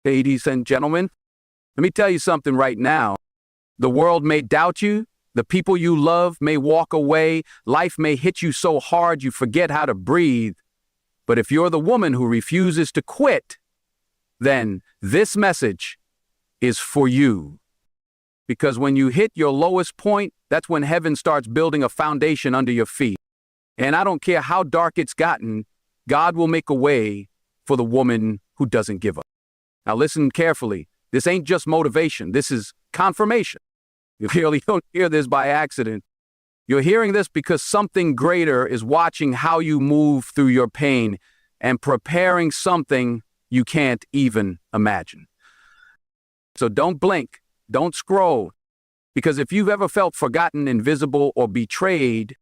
Ladies and gentlemen, let me tell you something right now. The world may doubt you. The people you love may walk away. Life may hit you so hard you forget how to breathe. But if you're the woman who refuses to quit, then this message is for you. Because when you hit your lowest point, that's when heaven starts building a foundation under your feet. And I don't care how dark it's gotten, God will make a way for the woman who doesn't give up. Now listen carefully. This ain't just motivation. This is confirmation. You really don't hear this by accident. You're hearing this because something greater is watching how you move through your pain and preparing something you can't even imagine. So don't blink, don't scroll, because if you've ever felt forgotten, invisible, or betrayed,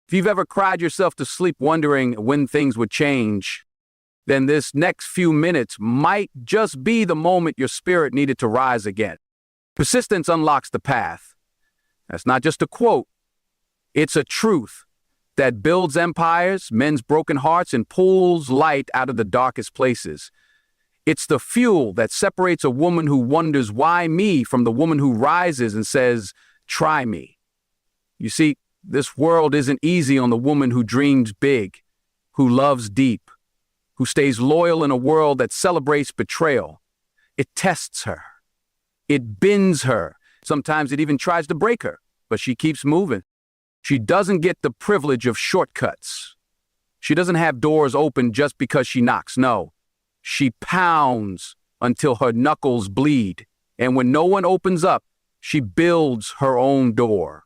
if you've ever cried yourself to sleep wondering when things would change, then this next few minutes might just be the moment your spirit needed to rise again. Persistence unlocks the path. That's not just a quote. It's a truth that builds empires, mends broken hearts, and pulls light out of the darkest places. It's the fuel that separates a woman who wonders why me from the woman who rises and says, try me. You see, this world isn't easy on the woman who dreams big, who loves deep, who stays loyal in a world that celebrates betrayal. It tests her. It bends her. Sometimes it even tries to break her, but she keeps moving. She doesn't get the privilege of shortcuts. She doesn't have doors open just because she knocks. No, she pounds until her knuckles bleed. And when no one opens up, she builds her own door.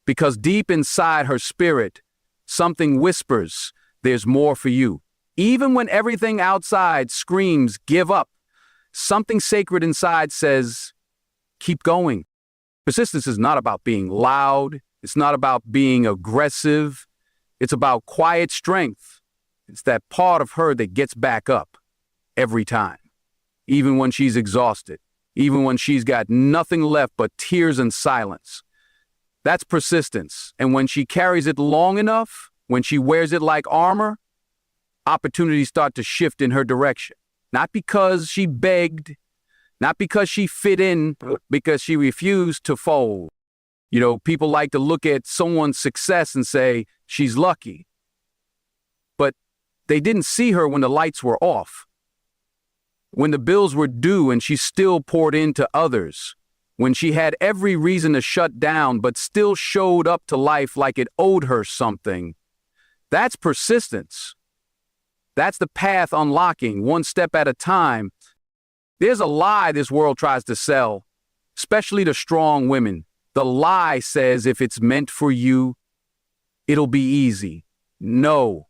Because deep inside her spirit, something whispers, there's more for you. Even when everything outside screams, give up, something sacred inside says, keep going. Persistence is not about being loud. It's not about being aggressive. It's about quiet strength. It's that part of her that gets back up every time, even when she's exhausted, even when she's got nothing left but tears and silence. That's persistence. And when she carries it long enough, when she wears it like armor, opportunities start to shift in her direction. Not because she begged, not because she fit in, because she refused to fold. You know, people like to look at someone's success and say, she's lucky. But they didn't see her when the lights were off, when the bills were due and she still poured into others, when she had every reason to shut down but still showed up to life like it owed her something. That's persistence. That's the path unlocking, one step at a time. There's a lie this world tries to sell, especially to strong women. The lie says if it's meant for you, it'll be easy. No,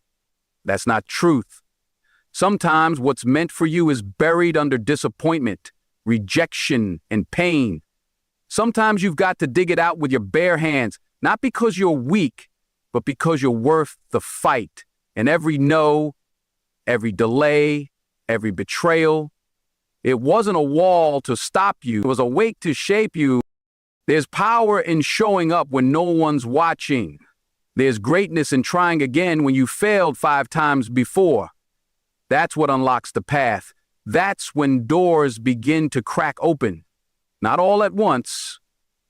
that's not truth. Sometimes what's meant for you is buried under disappointment, rejection, and pain. Sometimes you've got to dig it out with your bare hands, not because you're weak, but because you're worth the fight. And every no, every delay, every betrayal, it wasn't a wall to stop you. It was a wake to shape you. There's power in showing up when no one's watching. There's greatness in trying again when you failed 5 times before. That's what unlocks the path. That's when doors begin to crack open. Not all at once,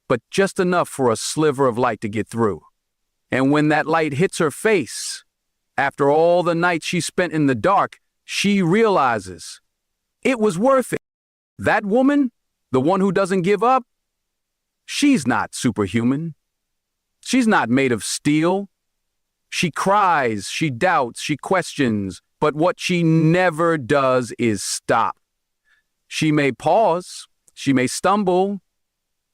but just enough for a sliver of light to get through. And when that light hits her face, after all the nights she spent in the dark, she realizes it was worth it. That woman, the one who doesn't give up, she's not superhuman. She's not made of steel. She cries, she doubts, she questions, but what she never does is stop. She may pause, she may stumble,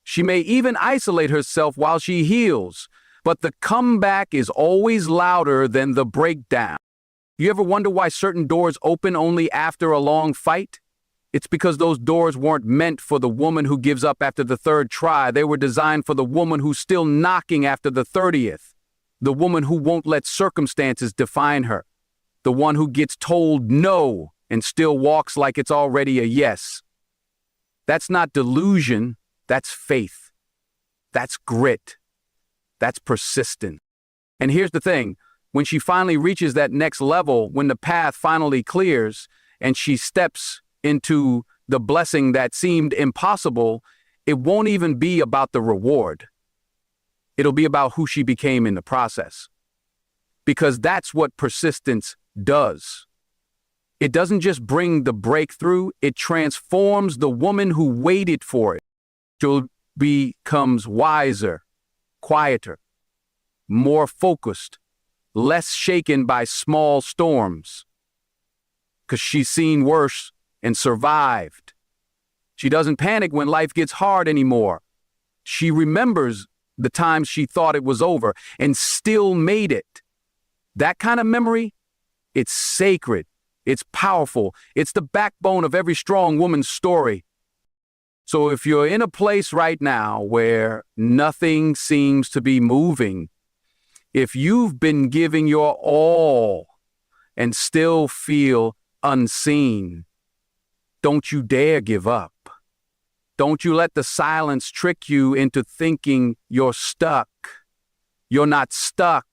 she may even isolate herself while she heals, but the comeback is always louder than the breakdown. You ever wonder why certain doors open only after a long fight? It's because those doors weren't meant for the woman who gives up after the 3rd try. They were designed for the woman who's still knocking after the 30th. The woman who won't let circumstances define her. The one who gets told no and still walks like it's already a yes. That's not delusion, that's faith. That's grit. That's persistent. And here's the thing, when she finally reaches that next level, when the path finally clears and she steps into the blessing that seemed impossible, it won't even be about the reward. It'll be about who she became in the process. Because that's what persistence does. It doesn't just bring the breakthrough, it transforms the woman who waited for it. She becomes wiser, quieter, more focused, less shaken by small storms. Because she's seen worse and survived. She doesn't panic when life gets hard anymore. She remembers the times she thought it was over and still made it. That kind of memory, it's sacred, it's powerful, it's the backbone of every strong woman's story. So if you're in a place right now where nothing seems to be moving, if you've been giving your all and still feel unseen, don't you dare give up. Don't you let the silence trick you into thinking you're stuck. You're not stuck.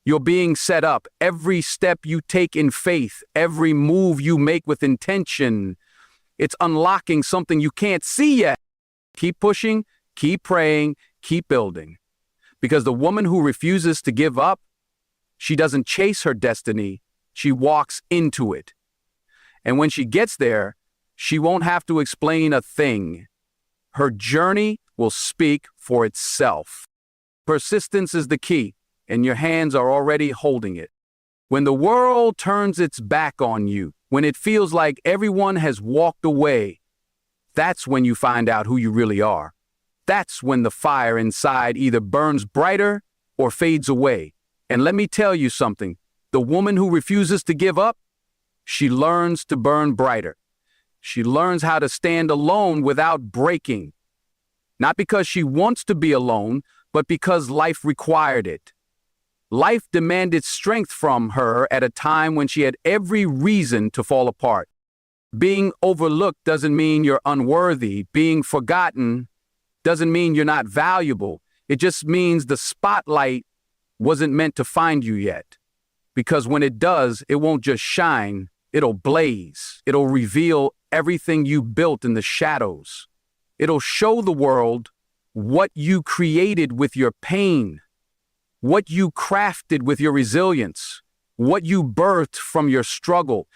You're being set up. Every step you take in faith, every move you make with intention, it's unlocking something you can't see yet. Keep pushing, keep praying, keep building. Because the woman who refuses to give up, she doesn't chase her destiny, she walks into it. And when she gets there, she won't have to explain a thing. Her journey will speak for itself. Persistence is the key, and your hands are already holding it. When the world turns its back on you, when it feels like everyone has walked away, that's when you find out who you really are. That's when the fire inside either burns brighter or fades away. And let me tell you something, the woman who refuses to give up, she learns to burn brighter. She learns how to stand alone without breaking. Not because she wants to be alone, but because life required it. Life demanded strength from her at a time when she had every reason to fall apart. Being overlooked doesn't mean you're unworthy. Being forgotten doesn't mean you're not valuable. It just means the spotlight wasn't meant to find you yet. Because when it does, it won't just shine, it'll blaze. It'll reveal everything you built in the shadows. It'll show the world what you created with your pain, what you crafted with your resilience, what you birthed from your struggle.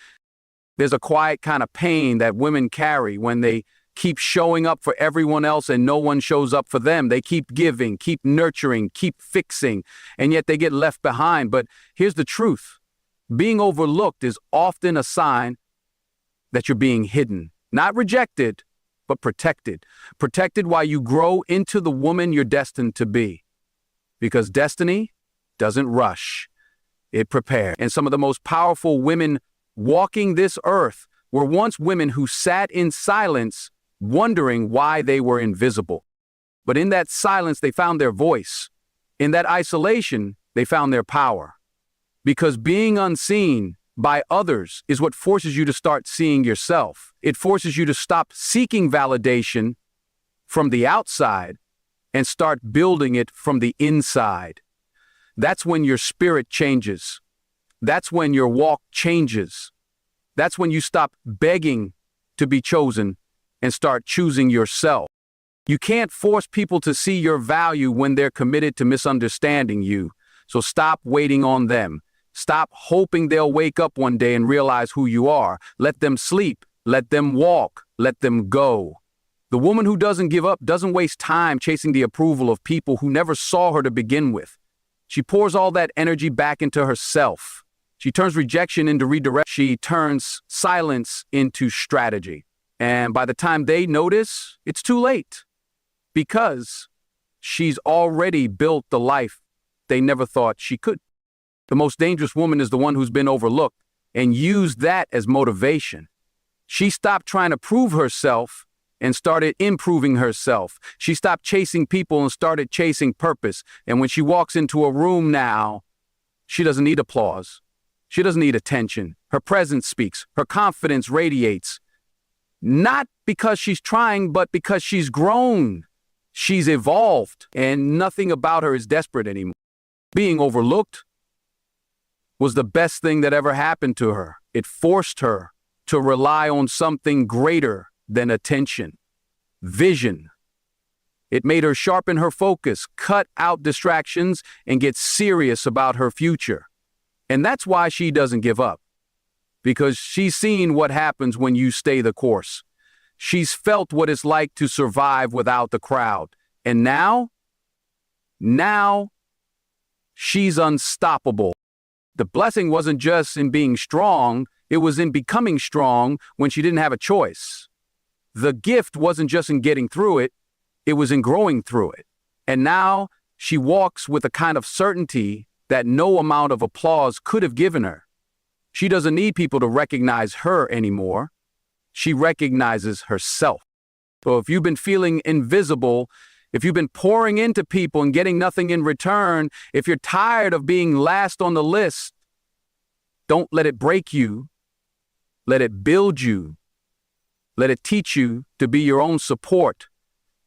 There's a quiet kind of pain that women carry when they keep showing up for everyone else and no one shows up for them. They keep giving, keep nurturing, keep fixing, and yet they get left behind. But here's the truth. Being overlooked is often a sign that you're being hidden, not rejected, but protected. Protected while you grow into the woman you're destined to be. Because destiny doesn't rush, it prepares. And some of the most powerful women walking this earth were once women who sat in silence, wondering why they were invisible. But in that silence, they found their voice. In that isolation, they found their power. Because being unseen by others is what forces you to start seeing yourself. It forces you to stop seeking validation from the outside and start building it from the inside. That's when your spirit changes. That's when your walk changes. That's when you stop begging to be chosen and start choosing yourself. You can't force people to see your value when they're committed to misunderstanding you. So stop waiting on them. Stop hoping they'll wake up one day and realize who you are. Let them sleep. Let them walk. Let them go. The woman who doesn't give up doesn't waste time chasing the approval of people who never saw her to begin with. She pours all that energy back into herself. She turns rejection into redirection. She turns silence into strategy. And by the time they notice, it's too late. Because she's already built the life they never thought she could. The most dangerous woman is the one who's been overlooked and used that as motivation. She stopped trying to prove herself and started improving herself. She stopped chasing people and started chasing purpose. And when she walks into a room now, she doesn't need applause. She doesn't need attention. Her presence speaks. Her confidence radiates. Not because she's trying, but because she's grown. She's evolved, and nothing about her is desperate anymore. Being overlooked was the best thing that ever happened to her. It forced her to rely on something greater than attention. Vision. It made her sharpen her focus, cut out distractions, and get serious about her future. And that's why she doesn't give up. Because she's seen what happens when you stay the course. She's felt what it's like to survive without the crowd. And now, she's unstoppable. The blessing wasn't just in being strong, it was in becoming strong when she didn't have a choice. The gift wasn't just in getting through it, it was in growing through it. And now she walks with a kind of certainty that no amount of applause could have given her. She doesn't need people to recognize her anymore. She recognizes herself. So if you've been feeling invisible, if you've been pouring into people and getting nothing in return, if you're tired of being last on the list, don't let it break you. Let it build you. Let it teach you to be your own support,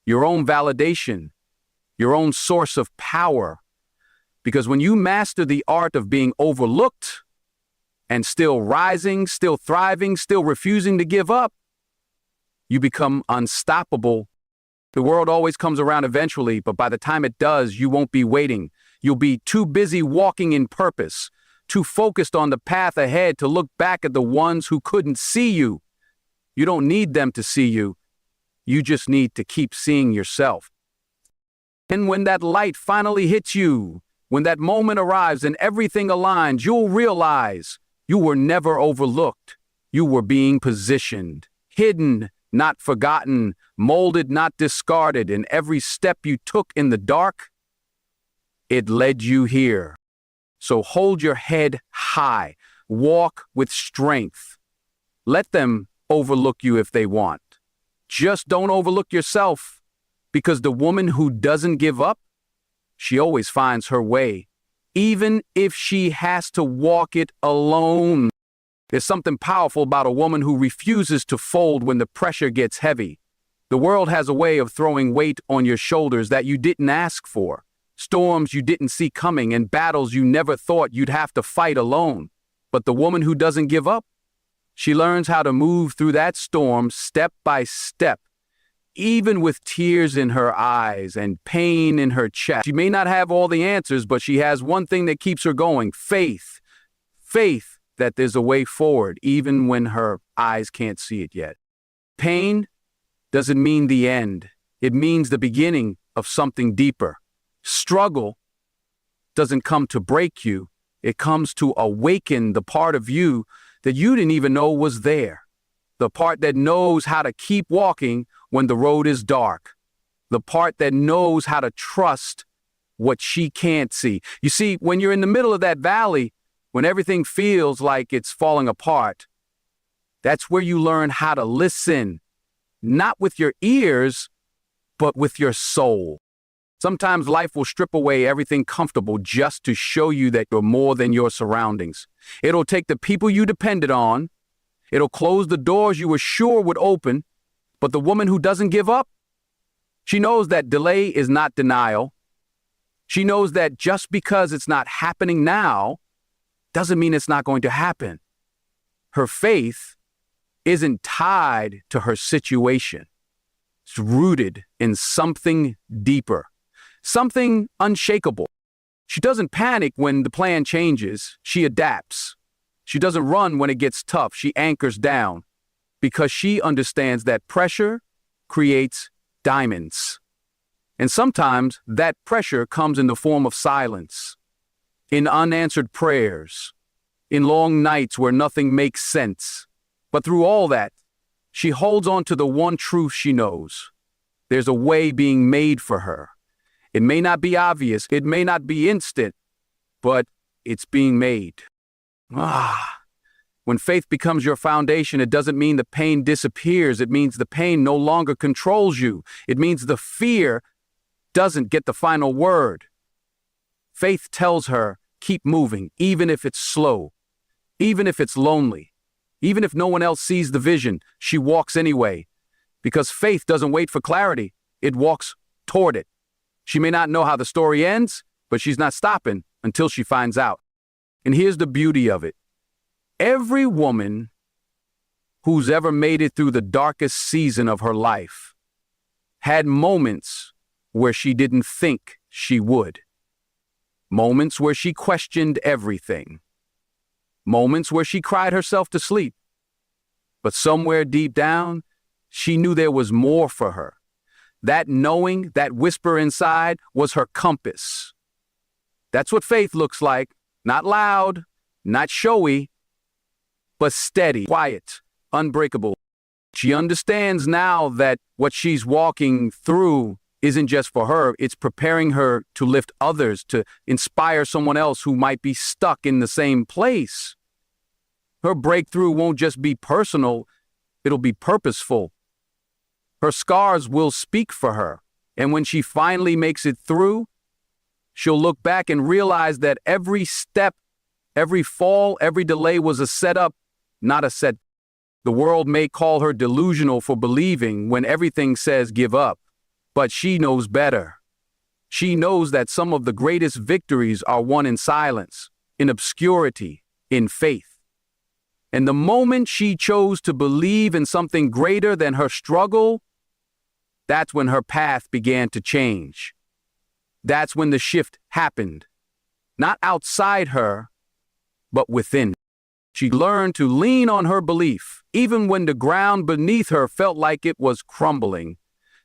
your own validation, your own source of power. Because when you master the art of being overlooked and still rising, still thriving, still refusing to give up, you become unstoppable. The world always comes around eventually, but by the time it does, you won't be waiting. You'll be too busy walking in purpose, too focused on the path ahead to look back at the ones who couldn't see you. You don't need them to see you. You just need to keep seeing yourself. And when that light finally hits you, when that moment arrives and everything aligns, you'll realize you were never overlooked. You were being positioned, hidden, not forgotten, molded, not discarded, and every step you took in the dark, it led you here. So hold your head high, walk with strength. Let them overlook you if they want. Just don't overlook yourself, because the woman who doesn't give up, she always finds her way, even if she has to walk it alone. There's something powerful about a woman who refuses to fold when the pressure gets heavy. The world has a way of throwing weight on your shoulders that you didn't ask for, storms you didn't see coming, and battles you never thought you'd have to fight alone. But the woman who doesn't give up, she learns how to move through that storm step by step, even with tears in her eyes and pain in her chest. She may not have all the answers, but she has one thing that keeps her going: faith. Faith that there's a way forward, even when her eyes can't see it yet. Pain doesn't mean the end. It means the beginning of something deeper. Struggle doesn't come to break you. It comes to awaken the part of you that you didn't even know was there. The part that knows how to keep walking when the road is dark. The part that knows how to trust what she can't see. You see, when you're in the middle of that valley, when everything feels like it's falling apart, that's where you learn how to listen, not with your ears, but with your soul. Sometimes life will strip away everything comfortable just to show you that you're more than your surroundings. It'll take the people you depended on. It'll close the doors you were sure would open. But the woman who doesn't give up, she knows that delay is not denial. She knows that just because it's not happening now, doesn't mean it's not going to happen. Her faith isn't tied to her situation. It's rooted in something deeper, something unshakable. She doesn't panic when the plan changes. She adapts. She doesn't run when it gets tough. She anchors down because she understands that pressure creates diamonds. And sometimes that pressure comes in the form of silence, in unanswered prayers, in long nights where nothing makes sense. But through all that, she holds on to the one truth she knows. There's a way being made for her. It may not be obvious, it may not be instant, but it's being made. When faith becomes your foundation, it doesn't mean the pain disappears. It means the pain no longer controls you. It means the fear doesn't get the final word. Faith tells her, keep moving, even if it's slow, even if it's lonely, even if no one else sees the vision, she walks anyway. Because faith doesn't wait for clarity, it walks toward it. She may not know how the story ends, but she's not stopping until she finds out. And here's the beauty of it. Every woman who's ever made it through the darkest season of her life had moments where she didn't think she would. Moments where she questioned everything. Moments where she cried herself to sleep. But somewhere deep down, she knew there was more for her. That knowing, that whisper inside, was her compass. That's what faith looks like. Not loud, not showy, but steady, quiet, unbreakable. She understands now that what she's walking through isn't just for her, it's preparing her to lift others, to inspire someone else who might be stuck in the same place. Her breakthrough won't just be personal, it'll be purposeful. Her scars will speak for her, and when she finally makes it through, she'll look back and realize that every step, every fall, every delay was a setup, not a set. The world may call her delusional for believing when everything says give up, but she knows better. She knows that some of the greatest victories are won in silence, in obscurity, in faith. And the moment she chose to believe in something greater than her struggle, that's when her path began to change. That's when the shift happened. Not outside her, but within. She learned to lean on her belief, even when the ground beneath her felt like it was crumbling.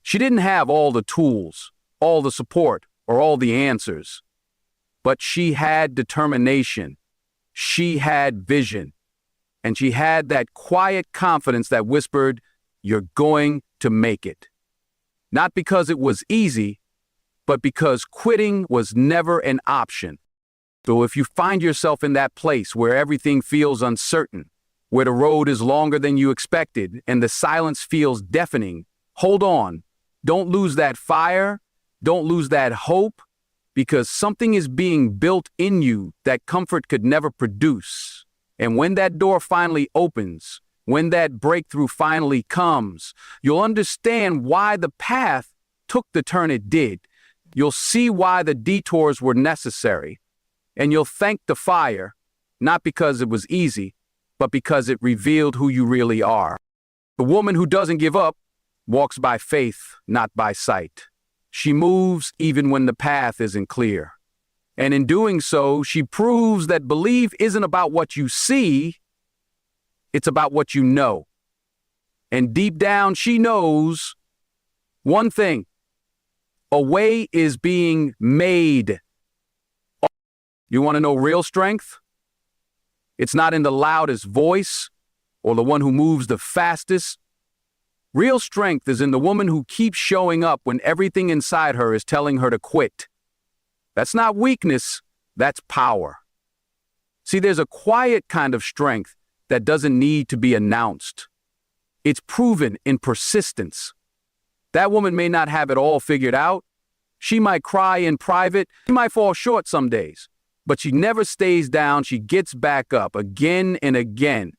She didn't have all the tools, all the support, or all the answers. But she had determination. She had vision. And she had that quiet confidence that whispered, "You're going to make it." Not because it was easy, but because quitting was never an option. So if you find yourself in that place where everything feels uncertain, where the road is longer than you expected and the silence feels deafening, hold on. Don't lose that fire. Don't lose that hope, because something is being built in you that comfort could never produce. And when that door finally opens, when that breakthrough finally comes, you'll understand why the path took the turn it did. You'll see why the detours were necessary. And you'll thank the fire, not because it was easy, but because it revealed who you really are. The woman who doesn't give up walks by faith, not by sight. She moves even when the path isn't clear. And in doing so, she proves that belief isn't about what you see, it's about what you know. And deep down, she knows one thing: a way is being made. You want to know real strength? It's not in the loudest voice or the one who moves the fastest. Real strength is in the woman who keeps showing up when everything inside her is telling her to quit. That's not weakness, that's power. See, there's a quiet kind of strength that doesn't need to be announced. It's proven in persistence. That woman may not have it all figured out. She might cry in private, she might fall short some days. But she never stays down, she gets back up again and again.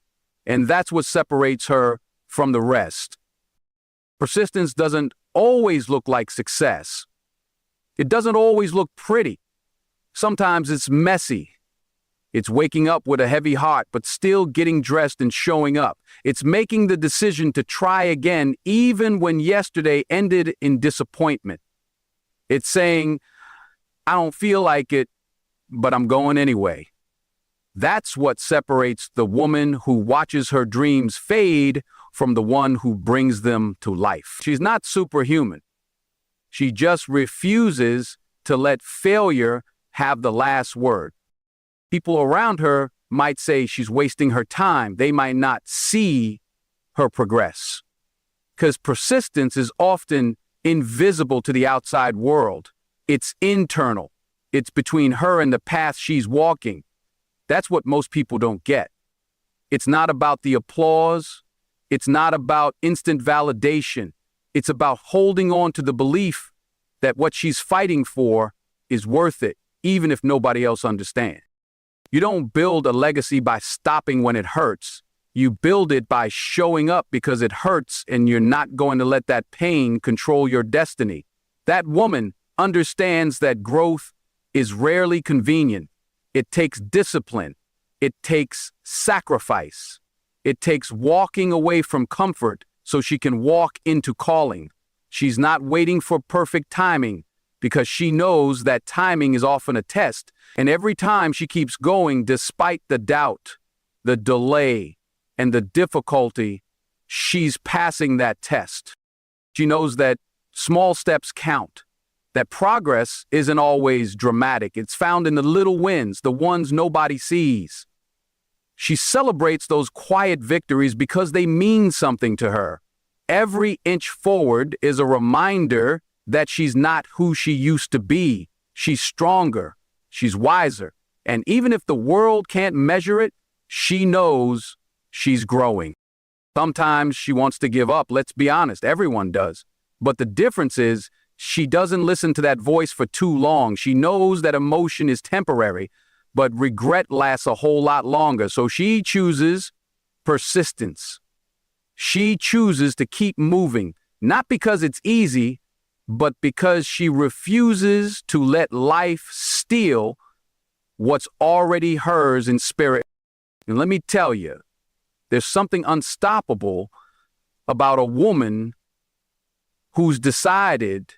And that's what separates her from the rest. Persistence doesn't always look like success. It doesn't always look pretty. Sometimes it's messy. It's waking up with a heavy heart, but still getting dressed and showing up. It's making the decision to try again, even when yesterday ended in disappointment. It's saying, "I don't feel like it, but I'm going anyway." That's what separates the woman who watches her dreams fade from the one who brings them to life. She's not superhuman. She just refuses to let failure have the last word. People around her might say she's wasting her time. They might not see her progress. Because persistence is often invisible to the outside world. It's internal. It's between her and the path she's walking. That's what most people don't get. It's not about the applause. It's not about instant validation. It's about holding on to the belief that what she's fighting for is worth it, even if nobody else understands. You don't build a legacy by stopping when it hurts. You build it by showing up because it hurts, and you're not going to let that pain control your destiny. That woman understands that growth is rarely convenient. It takes discipline. It takes sacrifice. It takes walking away from comfort so she can walk into calling. She's not waiting for perfect timing because she knows that timing is often a test, and every time she keeps going despite the doubt, the delay, and the difficulty, she's passing that test. She knows that small steps count, that progress isn't always dramatic. It's found in the little wins, the ones nobody sees. She celebrates those quiet victories because they mean something to her. Every inch forward is a reminder that she's not who she used to be. She's stronger, she's wiser, and even if the world can't measure it, she knows she's growing. Sometimes she wants to give up, let's be honest, everyone does. But the difference is, she doesn't listen to that voice for too long. She knows that emotion is temporary, but regret lasts a whole lot longer. So she chooses persistence. She chooses to keep moving, not because it's easy, but because she refuses to let life steal what's already hers in spirit. And let me tell you, there's something unstoppable about a woman who's decided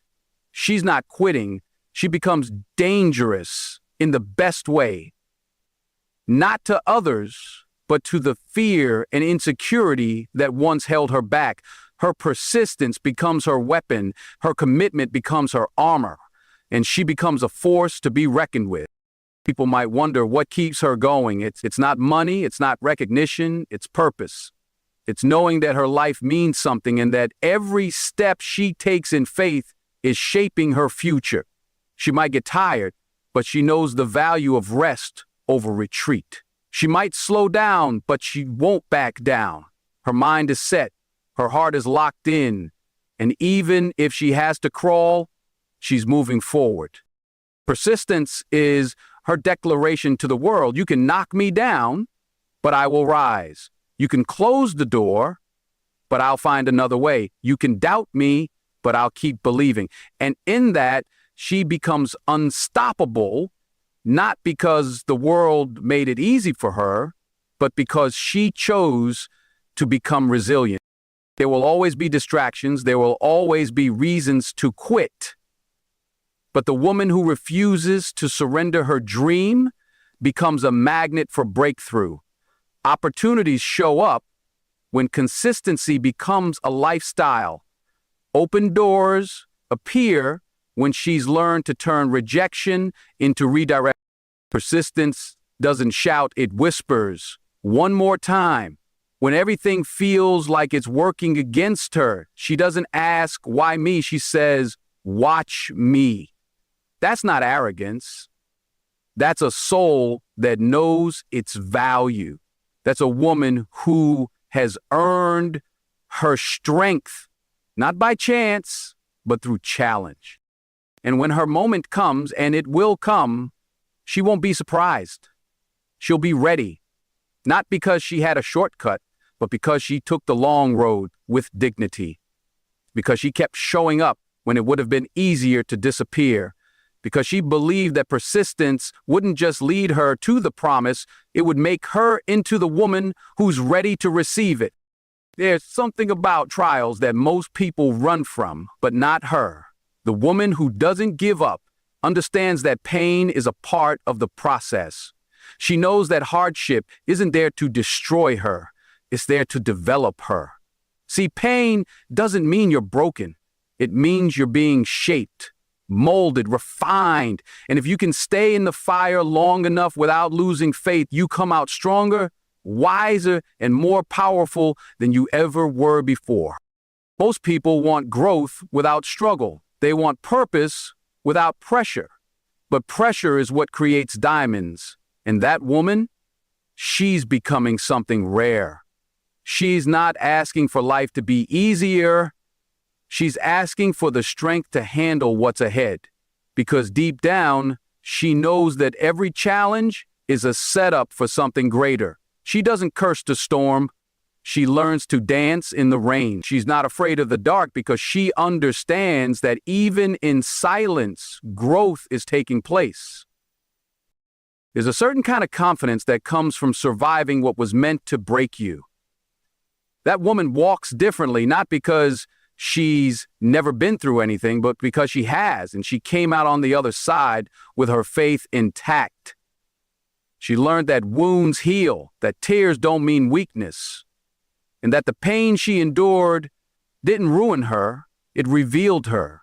she's not quitting. She becomes dangerous in the best way, not to others, but to the fear and insecurity that once held her back. Her persistence becomes her weapon, her commitment becomes her armor, and she becomes a force to be reckoned with. People might wonder what keeps her going. It's not money, it's not recognition, it's purpose. It's knowing that her life means something and that every step she takes in faith is shaping her future. She might get tired, but she knows the value of rest over retreat. She might slow down, but she won't back down. Her mind is set, her heart is locked in, and even if she has to crawl, she's moving forward. Persistence is her declaration to the world. You can knock me down, but I will rise. You can close the door, but I'll find another way. You can doubt me, but I'll keep believing. And in that, she becomes unstoppable, not because the world made it easy for her, but because she chose to become resilient. There will always be distractions. There will always be reasons to quit. But the woman who refuses to surrender her dream becomes a magnet for breakthrough. Opportunities show up when consistency becomes a lifestyle. Open doors appear when she's learned to turn rejection into redirection. Persistence doesn't shout, it whispers. One more time. When everything feels like it's working against her, she doesn't ask, why me? She says, watch me. That's not arrogance. That's a soul that knows its value. That's a woman who has earned her strength, not by chance, but through challenge. And when her moment comes, and it will come, she won't be surprised. She'll be ready, not because she had a shortcut, but because she took the long road with dignity, because she kept showing up when it would have been easier to disappear, because she believed that persistence wouldn't just lead her to the promise, it would make her into the woman who's ready to receive it. There's something about trials that most people run from, but not her. The woman who doesn't give up understands that pain is a part of the process. She knows that hardship isn't there to destroy her, it's there to develop her. See, pain doesn't mean you're broken. It means you're being shaped, molded, refined. And if you can stay in the fire long enough without losing faith, you come out stronger, wiser, and more powerful than you ever were before. Most people want growth without struggle. They want purpose without pressure. But pressure is what creates diamonds. And that woman, she's becoming something rare. She's not asking for life to be easier. She's asking for the strength to handle what's ahead. Because deep down, she knows that every challenge is a setup for something greater. She doesn't curse the storm. She learns to dance in the rain. She's not afraid of the dark because she understands that even in silence, growth is taking place. There's a certain kind of confidence that comes from surviving what was meant to break you. That woman walks differently, not because she's never been through anything, but because she has, and she came out on the other side with her faith intact. She learned that wounds heal, that tears don't mean weakness, and that the pain she endured didn't ruin her, it revealed her.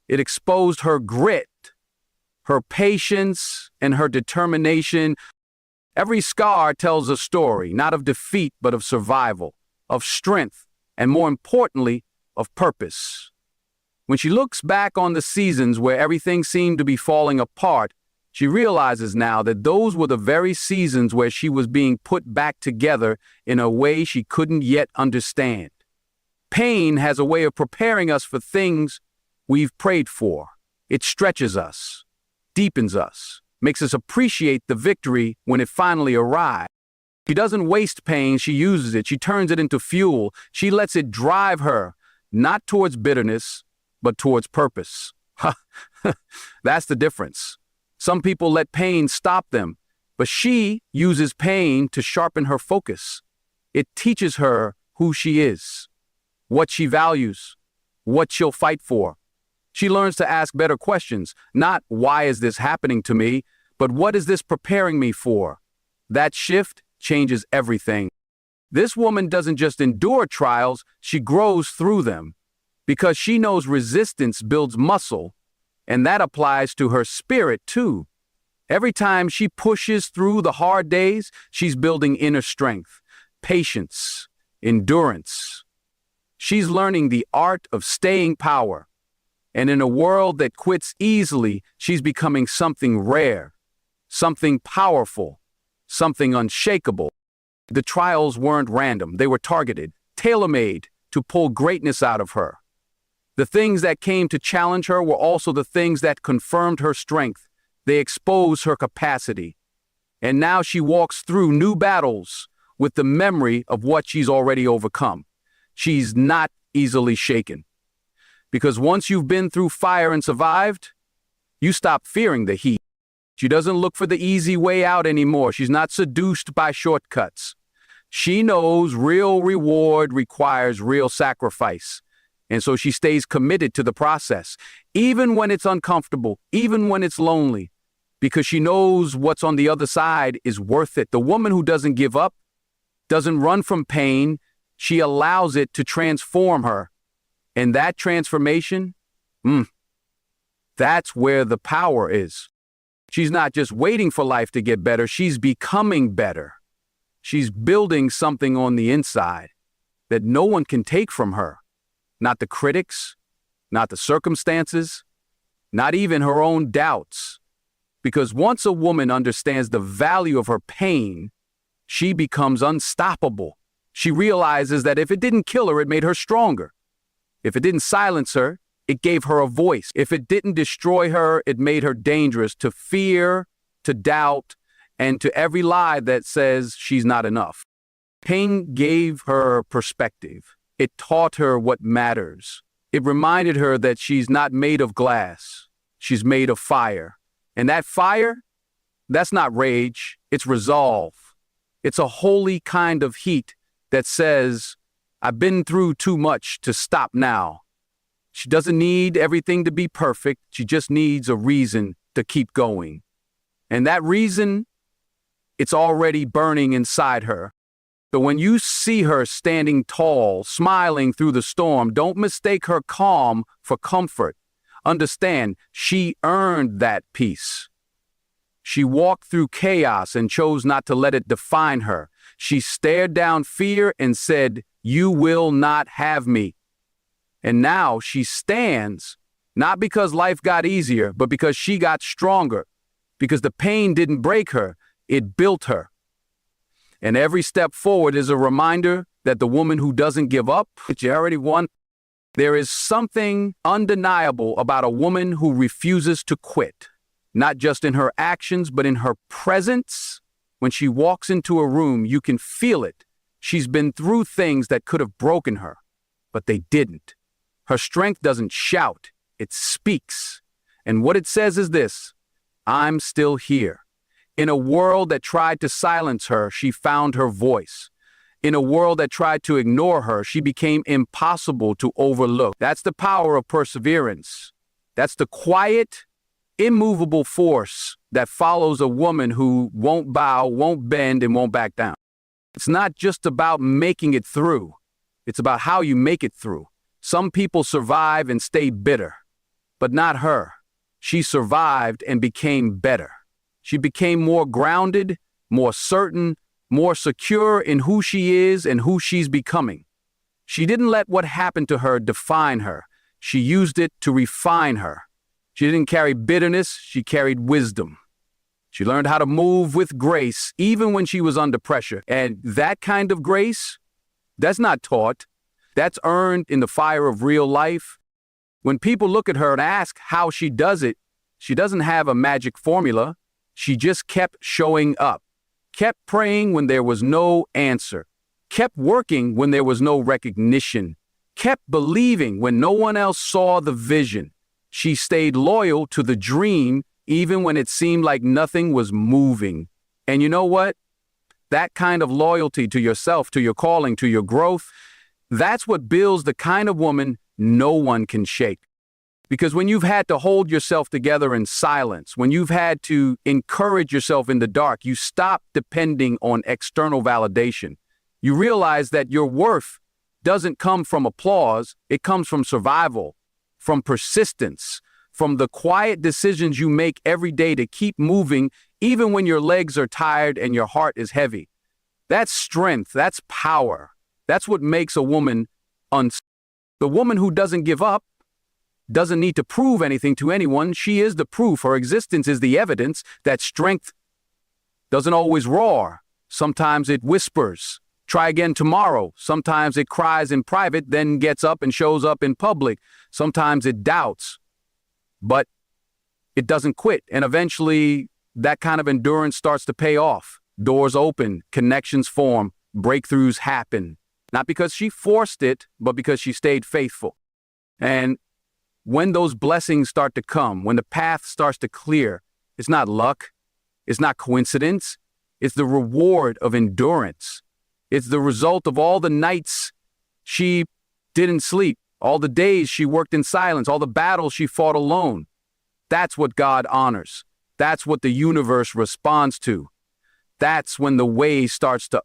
It exposed her grit, her patience, and her determination. Every scar tells a story, not of defeat, but of survival, of strength, and more importantly, of purpose. When she looks back on the seasons where everything seemed to be falling apart, she realizes now that those were the very seasons where she was being put back together in a way she couldn't yet understand. Pain has a way of preparing us for things we've prayed for. It stretches us, deepens us, makes us appreciate the victory when it finally arrives. She doesn't waste pain, she uses it, she turns it into fuel. She lets it drive her, not towards bitterness, but towards purpose. That's the difference. Some people let pain stop them, but she uses pain to sharpen her focus. It teaches her who she is, what she values, what she'll fight for. She learns to ask better questions, not why is this happening to me, but what is this preparing me for? That shift changes everything. This woman doesn't just endure trials, she grows through them, because she knows resistance builds muscle, and that applies to her spirit too. Every time she pushes through the hard days, she's building inner strength, patience, endurance. She's learning the art of staying power. And in a world that quits easily, she's becoming something rare, something powerful, something unshakable. The trials weren't random. They were targeted, tailor-made to pull greatness out of her. The things that came to challenge her were also the things that confirmed her strength. They exposed her capacity. And now she walks through new battles with the memory of what she's already overcome. She's not easily shaken. Because once you've been through fire and survived, you stop fearing the heat. She doesn't look for the easy way out anymore. She's not seduced by shortcuts. She knows real reward requires real sacrifice. And so she stays committed to the process, even when it's uncomfortable, even when it's lonely, because she knows what's on the other side is worth it. The woman who doesn't give up, doesn't run from pain, she allows it to transform her. And that transformation, that's where the power is. She's not just waiting for life to get better, she's becoming better. She's building something on the inside that no one can take from her. Not the critics, not the circumstances, not even her own doubts. Because once a woman understands the value of her pain, she becomes unstoppable. She realizes that if it didn't kill her, it made her stronger. If it didn't silence her, it gave her a voice. If it didn't destroy her, it made her dangerous to fear, to doubt, and to every lie that says she's not enough. Pain gave her perspective. It taught her what matters. It reminded her that she's not made of glass. She's made of fire. And that fire, that's not rage, it's resolve. It's a holy kind of heat that says, I've been through too much to stop now. She doesn't need everything to be perfect. She just needs a reason to keep going. And that reason, it's already burning inside her. So when you see her standing tall, smiling through the storm, don't mistake her calm for comfort. Understand, she earned that peace. She walked through chaos and chose not to let it define her. She stared down fear and said, "You will not have me." And now she stands, not because life got easier, but because she got stronger. Because the pain didn't break her, it built her. And every step forward is a reminder that the woman who doesn't give up, she already won. There is something undeniable about a woman who refuses to quit, not just in her actions, but in her presence. When she walks into a room, you can feel it. She's been through things that could have broken her, but they didn't. Her strength doesn't shout, it speaks. And what it says is this: I'm still here. In a world that tried to silence her, she found her voice. In a world that tried to ignore her, she became impossible to overlook. That's the power of perseverance. That's the quiet, immovable force that follows a woman who won't bow, won't bend, and won't back down. It's not just about making it through. It's about how you make it through. Some people survive and stay bitter, but not her. She survived and became better. She became more grounded, more certain, more secure in who she is and who she's becoming. She didn't let what happened to her define her. She used it to refine her. She didn't carry bitterness, she carried wisdom. She learned how to move with grace even when she was under pressure. And that kind of grace, that's not taught. That's earned in the fire of real life. When people look at her and ask how she does it, she doesn't have a magic formula. She just kept showing up. Kept praying when there was no answer, kept working when there was no recognition, kept believing when no one else saw the vision. She stayed loyal to the dream even when it seemed like nothing was moving. And you know what? That kind of loyalty to yourself, to your calling, to your growth, that's what builds the kind of woman no one can shake. Because when you've had to hold yourself together in silence, when you've had to encourage yourself in the dark, you stop depending on external validation. You realize that your worth doesn't come from applause, it comes from survival, from persistence, from the quiet decisions you make every day to keep moving, even when your legs are tired and your heart is heavy. That's strength, that's power. That's what makes a woman The woman who doesn't give up doesn't need to prove anything to anyone. She is the proof. Her existence is the evidence that strength doesn't always roar. Sometimes it whispers, try again tomorrow. Sometimes it cries in private, then gets up and shows up in public. Sometimes it doubts, but it doesn't quit. And eventually that kind of endurance starts to pay off. Doors open, connections form, breakthroughs happen. Not because she forced it, but because she stayed faithful. And when those blessings start to come, when the path starts to clear, it's not luck, it's not coincidence, it's the reward of endurance. It's the result of all the nights she didn't sleep, all the days she worked in silence, all the battles she fought alone. That's what God honors. That's what the universe responds to. That's when the way starts to